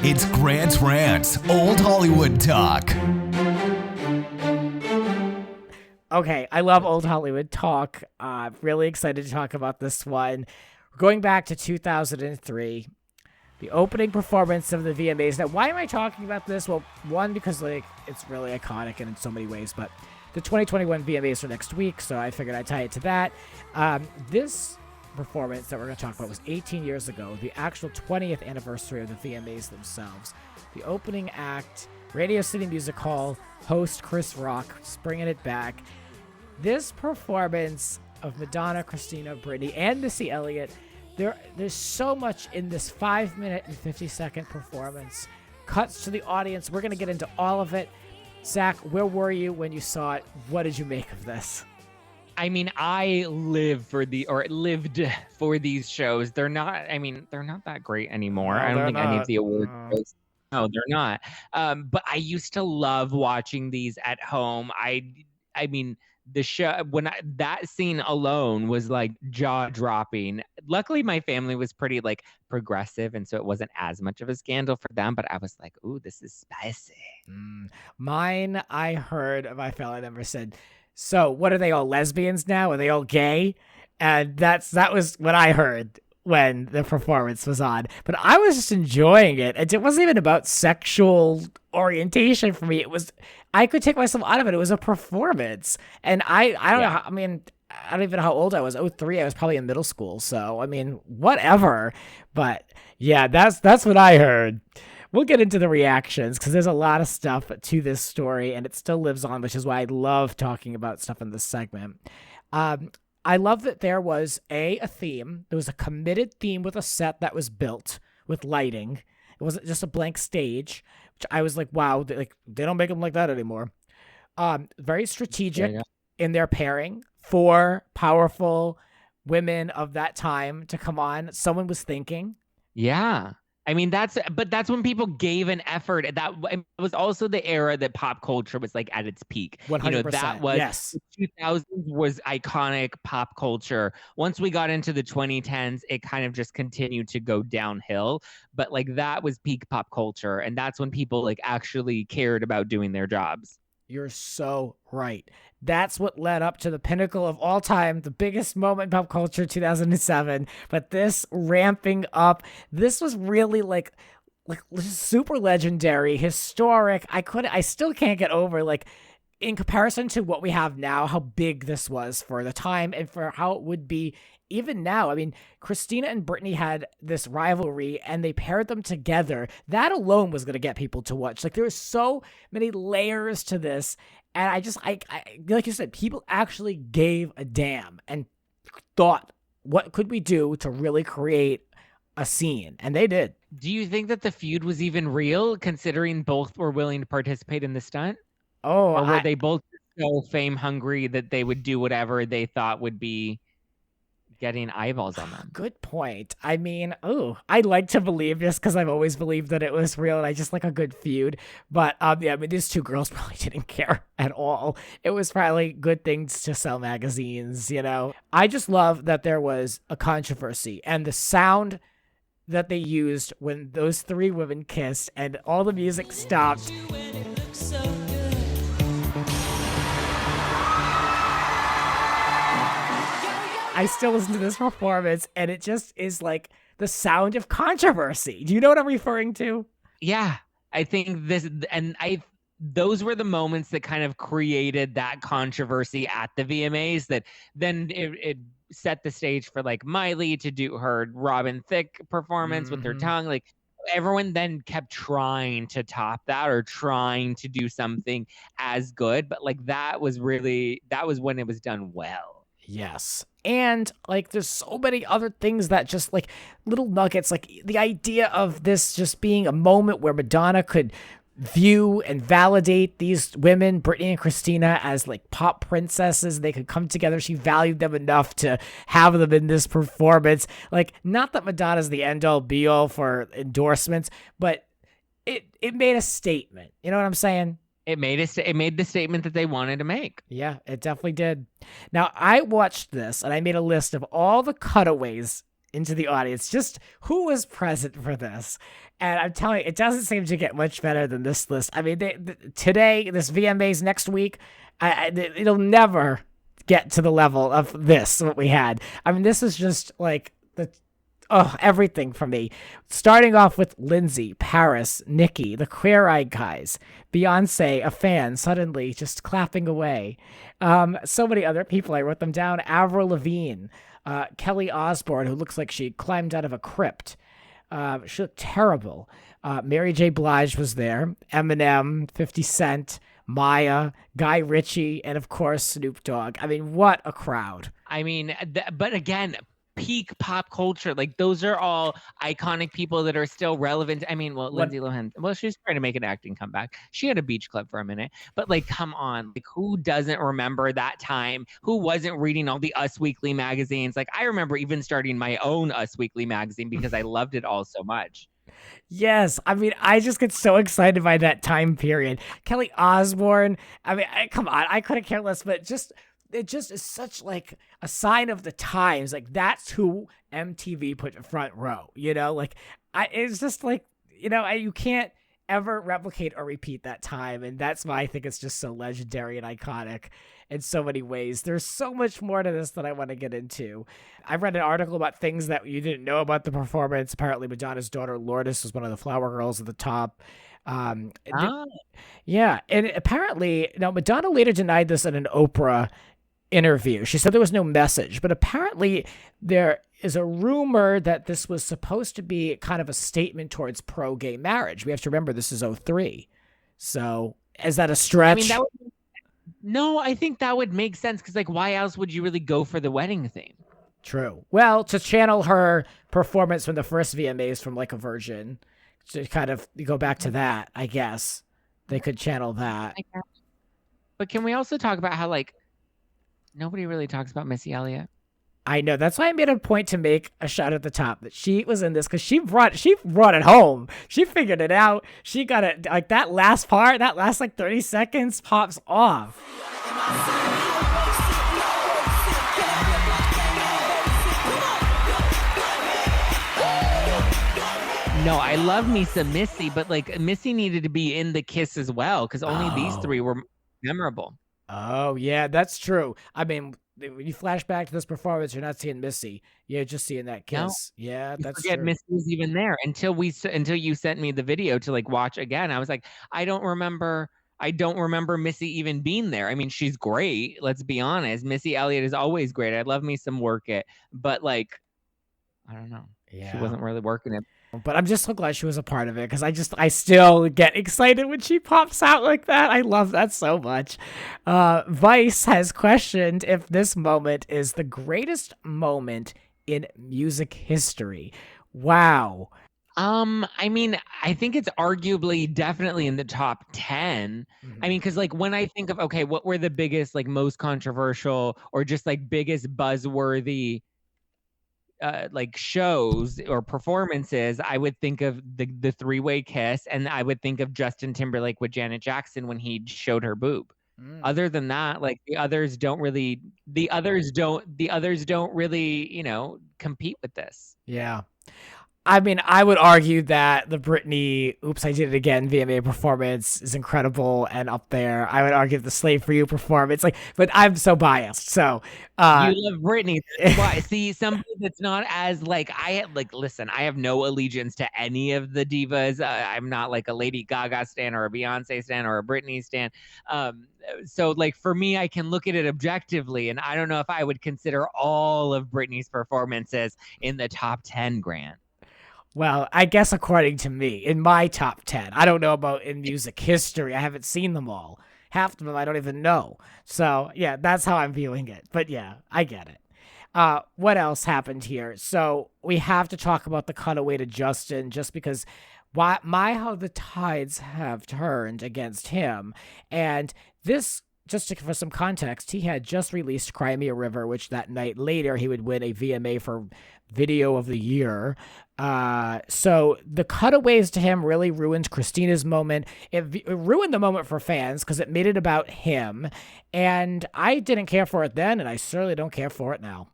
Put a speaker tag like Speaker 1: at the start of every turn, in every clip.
Speaker 1: It's Grant's Rants, Old Hollywood Talk.
Speaker 2: Okay, I love Old Hollywood Talk. Really excited to talk about this one. We're going back to 2003, the opening performance of the VMAs. Now, why am I talking about this? Well, one, because it's really iconic and in so many ways, but the 2021 VMAs are next week, so I figured I'd tie it to that. This performance that we're going to talk about was 18 years ago, the actual 20th anniversary of the VMAs themselves. The opening act, Radio City Music Hall, host Chris Rock, bringing it back. This performance of Madonna, Christina, Britney, and Missy Elliot, there's so much in this 5-minute and 50-second performance. Cuts to the audience. We're going to get into all of it. Zach, where were you when you saw it? What did you make of this?
Speaker 3: I mean, I lived for these shows. They're not that great anymore.
Speaker 2: No,
Speaker 3: I don't think
Speaker 2: not.
Speaker 3: any of the award shows. No, they're not. But I used to love watching these at home. I mean, the show, that scene alone was like jaw-dropping. Luckily, my family was pretty like progressive, and so it wasn't as much of a scandal for them. But I was like, "Ooh, this is spicy."
Speaker 2: Mine, I heard my family member said, "So, what are they all lesbians now? Are they all gay?" And that was what I heard when the performance was on. But I was just enjoying it. And it wasn't even about sexual orientation for me. I could take myself out of it. It was a performance. And I don't know. I mean, I don't even know how old I was. 03, I was probably in middle school. So, I mean, whatever. But yeah, that's what I heard. We'll get into the reactions because there's a lot of stuff to this story and it still lives on, which is why I love talking about stuff in this segment. I love that there was a theme. There was a committed theme with a set that was built with lighting. It wasn't just a blank stage, which I was like, wow, they don't make them like that anymore. Very strategic in their pairing. 4 powerful women of that time to come on. Someone was thinking.
Speaker 3: Yeah. I mean, that's when people gave an effort. That it was also the era that pop culture was like at its peak.
Speaker 2: 100%.
Speaker 3: You know, that was
Speaker 2: yes.
Speaker 3: 2000s was iconic pop culture. Once we got into the 2010s, it kind of just continued to go downhill. But like that was peak pop culture, and that's when people like actually cared about doing their jobs.
Speaker 2: You're so right. That's what led up to the pinnacle of all time, the biggest moment in pop culture, 2007. But this ramping up, this was really like super legendary, historic. I still can't get over, like, in comparison to what we have now, how big this was for the time and for how it would be even now. I mean, Christina and Britney had this rivalry and they paired them together. That alone was going to get people to watch. Like, there were so many layers to this. And I like you said, people actually gave a damn and thought, what could we do to really create a scene? And they did.
Speaker 3: Do you think that the feud was even real, considering both were willing to participate in the stunt? Or were they both so fame hungry that they would do whatever they thought would be getting eyeballs on them?
Speaker 2: Good point. I mean, I'd like to believe, just because I've always believed that it was real and I just like a good feud. But yeah, I mean, these two girls probably didn't care at all. It was probably good things to sell magazines, you know? I just love that there was a controversy and the sound that they used when those 3 women kissed and all the music stopped. I still listen to this performance, and it just is like the sound of controversy. Do you know what I'm referring to?
Speaker 3: Yeah, I think those were the moments that kind of created that controversy at the VMAs that then it set the stage for like Miley to do her Robin Thicke performance with her tongue. Like, everyone then kept trying to top that or trying to do something as good. But like that was when it was done well.
Speaker 2: Yes. And like there's so many other things that just like little nuggets, like the idea of this just being a moment where Madonna could view and validate these women, Britney and Christina, as like pop princesses. They could come together. She valued them enough to have them in this performance. Like, not that Madonna's the end all be all for endorsements, but it made a statement. You know what I'm saying?
Speaker 3: It made the statement that they wanted to make.
Speaker 2: Yeah, it definitely did. Now, I watched this and I made a list of all the cutaways into the audience. Just who was present for this? And I'm telling you, it doesn't seem to get much better than this list. I mean, today, this VMAs next week, it'll never get to the level of this, what we had. I mean, this is just like everything for me. Starting off with Lindsay, Paris, Nikki, the Queer Eye guys, Beyonce, a fan, suddenly just clapping away. So many other people, I wrote them down. Avril Lavigne, Kelly Osbourne, who looks like she climbed out of a crypt. She looked terrible. Mary J. Blige was there. Eminem, 50 Cent, Maya, Guy Ritchie, and of course, Snoop Dogg. I mean, what a crowd.
Speaker 3: I mean, but again, peak pop culture. Like, those are all iconic people that are still relevant. I mean, well, Lindsay Lohan, well, she's trying to make an acting comeback. She had a beach club for a minute, but like, come on, like, who doesn't remember that time? Who wasn't reading all the Us Weekly magazines? Like, I remember even starting my own Us Weekly magazine because I loved it all so much.
Speaker 2: Yes, I mean, I just get so excited by that time period. Kelly Osbourne, I mean, come on, I couldn't care less, but it just is such like a sign of the times. Like, that's who MTV put in front row, you know? Like, it's just like, you know, you can't ever replicate or repeat that time. And that's why I think it's just so legendary and iconic in so many ways. There's so much more to this that I want to get into. I read an article about things that you didn't know about the performance. Apparently, Madonna's daughter, Lourdes, was one of the flower girls at the top. Yeah. And apparently, now Madonna later denied this in an Oprah interview. She said there was no message, but apparently there is a rumor that this was supposed to be kind of a statement towards pro-gay marriage. We have to remember this is 2003. So is that a stretch?
Speaker 3: I mean, no, I think that would make sense, because like, why else would you really go for the wedding theme?
Speaker 2: True. Well, to channel her performance from the first VMAs from Like a Virgin, to kind of go back to that, I guess they could channel that.
Speaker 3: But can we also talk about how, like, nobody really talks about Missy Elliott?
Speaker 2: I know. That's why I made a point to make a shot at the top that she was in this, because she brought it home. She figured it out. She got it. Like, that last part, that last like 30 seconds pops off.
Speaker 3: No, I love me some Missy, but like, Missy needed to be in the kiss as well, because only these three were memorable.
Speaker 2: Oh, yeah, that's true. I mean, when you flash back to this performance, you're not seeing Missy. You're just seeing that kiss. No, yeah, that's true.
Speaker 3: Missy was even there until you sent me the video to like watch again. I was like, I don't remember Missy even being there. I mean, she's great. Let's be honest. Missy Elliott is always great. I love me some Work It, but like, I don't know. Yeah. She wasn't really working it.
Speaker 2: But I'm just so glad she was a part of it, because I still get excited when she pops out like that. I love that so much. Vice has questioned if this moment is the greatest moment in music history. Wow.
Speaker 3: I mean, I think it's arguably definitely in the top 10. Mm-hmm. I mean, because like, when I think of, okay, what were the biggest, like, most controversial or just like biggest buzzworthy like shows or performances, I would think of the three-way kiss, and I would think of Justin Timberlake with Janet Jackson when he showed her boob. Other than that, like, the others don't really, you know, compete with this.
Speaker 2: Yeah. I mean, I would argue that the Britney Oops, I Did It Again VMA performance is incredible and up there. I would argue the Slave for You performance, like, but I'm so biased. So
Speaker 3: you love Britney. Why? See, somebody that's not as like, listen, I have no allegiance to any of the divas. I'm not like a Lady Gaga stan or a Beyonce stan or a Britney stan. So like, for me, I can look at it objectively, and I don't know if I would consider all of Britney's performances in the top 10, Grant.
Speaker 2: Well, I guess according to me, in my top 10. I don't know about in music history. I haven't seen them all. Half of them I don't even know. So, yeah, that's how I'm viewing it. But yeah, I get it. What else happened here? So we have to talk about the cutaway to Justin, just because how the tides have turned against him. And this, for some context, he had just released Cry Me a River, which that night later he would win a VMA for Video of the Year. So the cutaways to him really ruined Christina's moment. It ruined the moment for fans because it made it about him. And I didn't care for it then, and I certainly don't care for it now.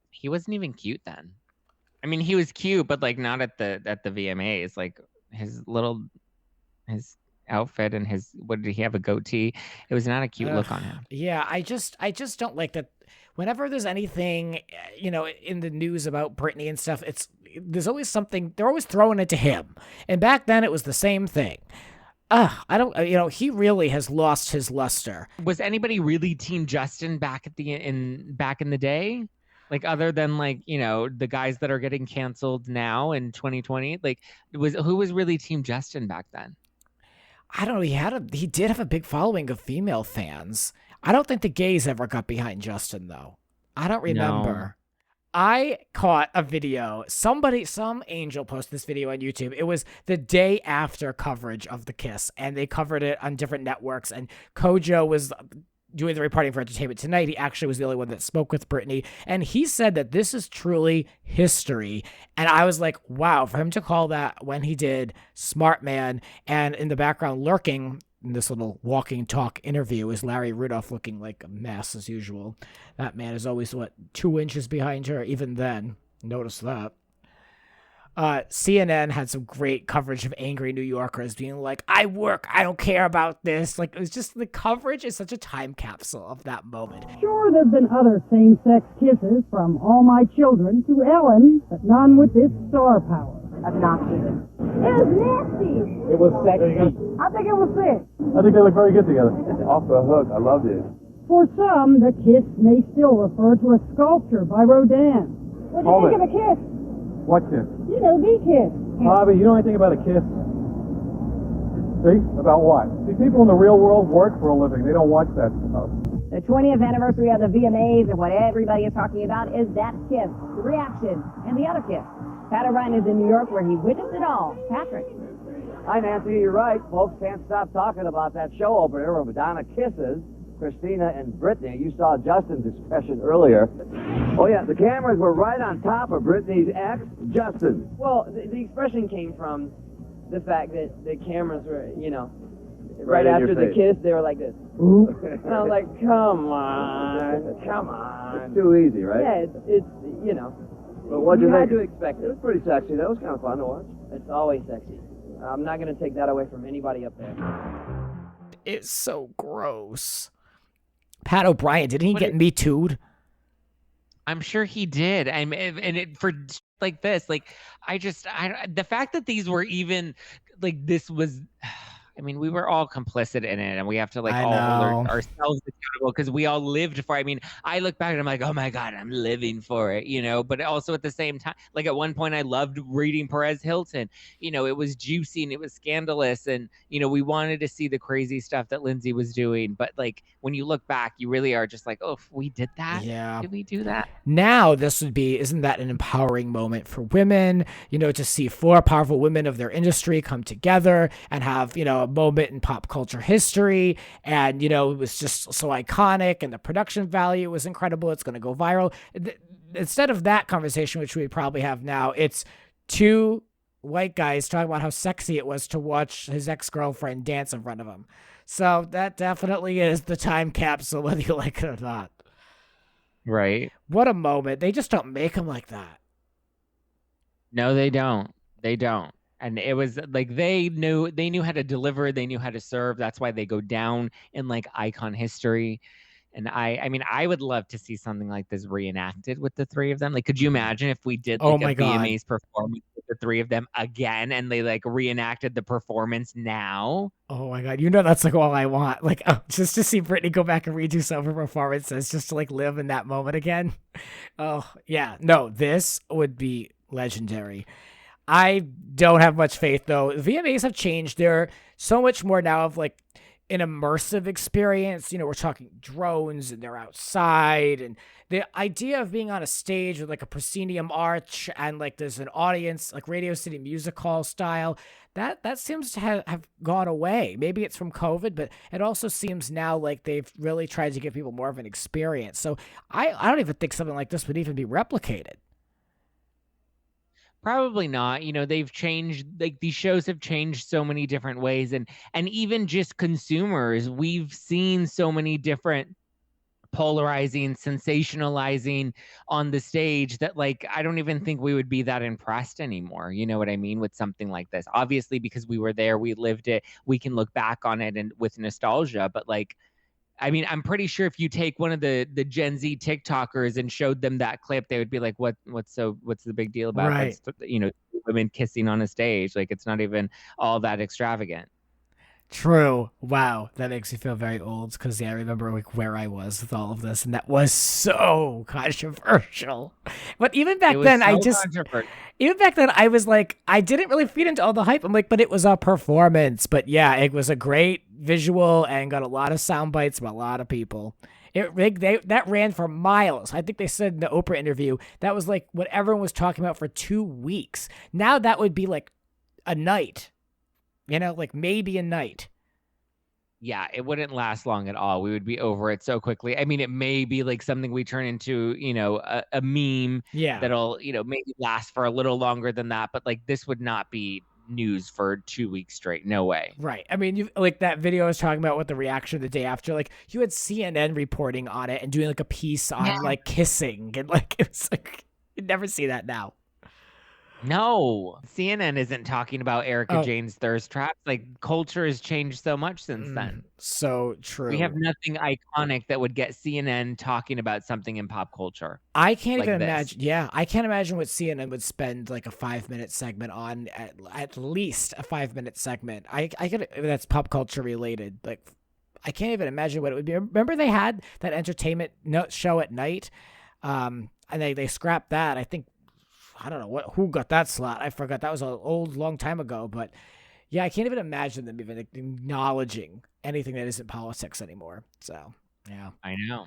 Speaker 3: He wasn't even cute then. I mean, he was cute, but like not at the VMAs. Like his outfit and what did he have, a goatee? It was not a cute look on him.
Speaker 2: Yeah, I just don't like that. Whenever there's anything, in the news about Britney and stuff, there's always something. They're always throwing it to him. And back then, it was the same thing. I don't. He really has lost his luster.
Speaker 3: Was anybody really Team Justin back in the day? Like other than like, the guys that are getting canceled now in 2020, like who was really Team Justin back then?
Speaker 2: I don't know. He did have a big following of female fans. I don't think the gays ever got behind Justin though. I don't remember. No. I caught a video. Some angel posted this video on YouTube. It was the day after coverage of the kiss, and they covered it on different networks. And Kojo was doing the reporting for Entertainment Tonight. He actually was the only one that spoke with Britney, and he said that this is truly history. And I was like, wow, for him to call that when he did, smart man. And in the background, lurking in this little walking talk interview, is Larry Rudolph, looking like a mess as usual. That man is always 2 inches behind her. Even then, notice that. CNN had some great coverage of angry New Yorkers being like, I don't care about this. Like, it was just, the coverage is such a time capsule of that moment.
Speaker 4: Sure, there've been other same-sex kisses from All My Children to Ellen, but none with this star power. Obnoxious. It was nasty.
Speaker 5: It was sexy.
Speaker 4: I think it was sick.
Speaker 5: I think they look very good together. Off the hook. I loved it.
Speaker 4: For some, the kiss may still refer to a sculpture by Rodin. What do you think of a kiss?
Speaker 5: What kiss?
Speaker 4: You know, the kiss.
Speaker 5: Bobby, you know anything about a kiss? See? About what? See, people in the real world work for a living. They don't watch that stuff.
Speaker 6: The 20th anniversary of the VMAs, and what everybody is talking about is that kiss, the reaction, and the other kiss. Pat O'Brien is in New York, where he witnessed it all. Patrick.
Speaker 7: Hi, Nancy. You're right. Folks can't stop talking about that show opener where Madonna kisses Christina and Britney. You saw Justin's expression earlier. Oh, yeah, the cameras were right on top of Britney's ex, Justin.
Speaker 8: Well, the expression came from the fact that the cameras were, right after the kiss, they were like this. And I was like, come on.
Speaker 7: It's too easy, right?
Speaker 8: Yeah, it's
Speaker 7: But what'd you
Speaker 8: had
Speaker 7: think?
Speaker 8: to expect
Speaker 7: It
Speaker 8: it.
Speaker 7: was pretty sexy. That was kind of fun to watch.
Speaker 8: It's always sexy. I'm not going to take that away from anybody up there.
Speaker 2: It's so gross. Pat O'Brien, didn't he get Me Too'd?
Speaker 3: I'm sure he did. For like this, like the fact that these were even like this was. I mean, we were all complicit in it, and we have to all hold ourselves accountable because we all lived for it. I mean, I look back and I'm like, oh my God, I'm living for it, But also at the same time, like at one point, I loved reading Perez Hilton. It was juicy and it was scandalous, and we wanted to see the crazy stuff that Lindsay was doing. But like when you look back, you really are just like, oh, we did that.
Speaker 2: Yeah,
Speaker 3: did we do that?
Speaker 2: Now isn't that an empowering moment for women? To see 4 powerful women of their industry come together and have a moment in pop culture history, and it was just so iconic, and the production value was incredible. It's going to go viral. Instead of that conversation, which we probably have now, it's 2 white guys talking about how sexy it was to watch his ex-girlfriend dance in front of him. So that definitely is the time capsule, whether you like it or not.
Speaker 3: Right.
Speaker 2: What a moment. They just don't make them like that.
Speaker 3: No, they don't. And it was like they knew how to deliver, they knew how to serve. That's why they go down in like icon history. And I mean, I would love to see something like this reenacted with the 3 of them. Like, could you imagine if we did like a VMAs performance with the 3 of them again, and they like reenacted the performance now?
Speaker 2: Oh my God. That's like all I want. Like, just to see Britney go back and redo some of her performances, just to like live in that moment again. Oh yeah. No, this would be legendary. I don't have much faith, though. VMAs have changed. They're so much more now of like an immersive experience. We're talking drones, and they're outside, and the idea of being on a stage with like a proscenium arch and like there's an audience, like Radio City Music Hall style, that seems to have gone away. Maybe it's from COVID, but it also seems now like they've really tried to give people more of an experience. So I don't even think something like this would even be replicated.
Speaker 3: Probably not. They've changed, like these shows have changed so many different ways, and even just consumers, we've seen so many different polarizing, sensationalizing on the stage that like I don't even think we would be that impressed anymore. You know what I mean? With something like this. Obviously, because we were there, we lived it, we can look back on it and with nostalgia, but like I mean, I'm pretty sure if you take one of the Gen Z TikTokers and showed them that clip, they would be like, what's the big deal about
Speaker 2: Right.
Speaker 3: women kissing on a stage? Like it's not even all that extravagant.
Speaker 2: True. Wow, that makes me feel very old because I remember like where I was with all of this, and that was so controversial. But even back then, even back then, I was like, I didn't really feed into all the hype. I'm like, but it was a performance. But yeah, it was a great visual and got a lot of sound bites from a lot of people. That ran for miles. I think they said in the Oprah interview that was like what everyone was talking about for 2 weeks. Now that would be like a night. Like maybe a night.
Speaker 3: Yeah, it wouldn't last long at all. We would be over it so quickly. I mean, it may be like something we turn into, a meme that'll, maybe last for a little longer than that. But like this would not be news for 2 weeks straight. No way.
Speaker 2: Right. I mean, you like that video I was talking about with the reaction the day after. Like you had CNN reporting on it and doing like a piece on like kissing and like it's like you'd never see that now.
Speaker 3: No, CNN isn't talking about Erica Jane's thirst traps. Like culture has changed so much since then.
Speaker 2: So true.
Speaker 3: We have nothing iconic that would get CNN talking about something in pop culture.
Speaker 2: I can't even imagine. Yeah, I can't imagine what CNN would spend like a 5-minute segment on. At least a 5-minute segment. I could. That's pop culture related. Like, I can't even imagine what it would be. Remember they had that entertainment show at night, and they scrapped that. I think. I don't know who got that slot. I forgot. That was an long time ago. But yeah, I can't even imagine them even acknowledging anything that isn't politics anymore. So yeah,
Speaker 3: I know.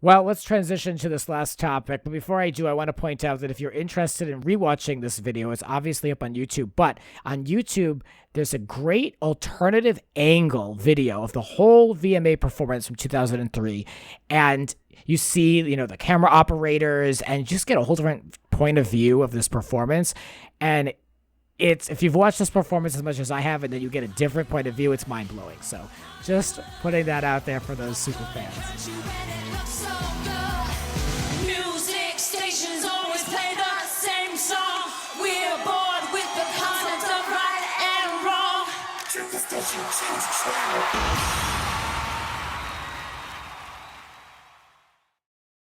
Speaker 2: Well, let's transition to this last topic. But before I do, I want to point out that if you're interested in rewatching this video, it's obviously up on YouTube. But on YouTube, there's a great alternative angle video of the whole VMA performance from 2003. And you see, the camera operators and just get a whole different point of view of this performance. And if you've watched this performance as much as I have and then you get a different point of view, it's mind-blowing. So just putting that out there for those super fans.
Speaker 9: Music stations always play the same song. We're bored with the concept of right and wrong. Turn the station, change the channel.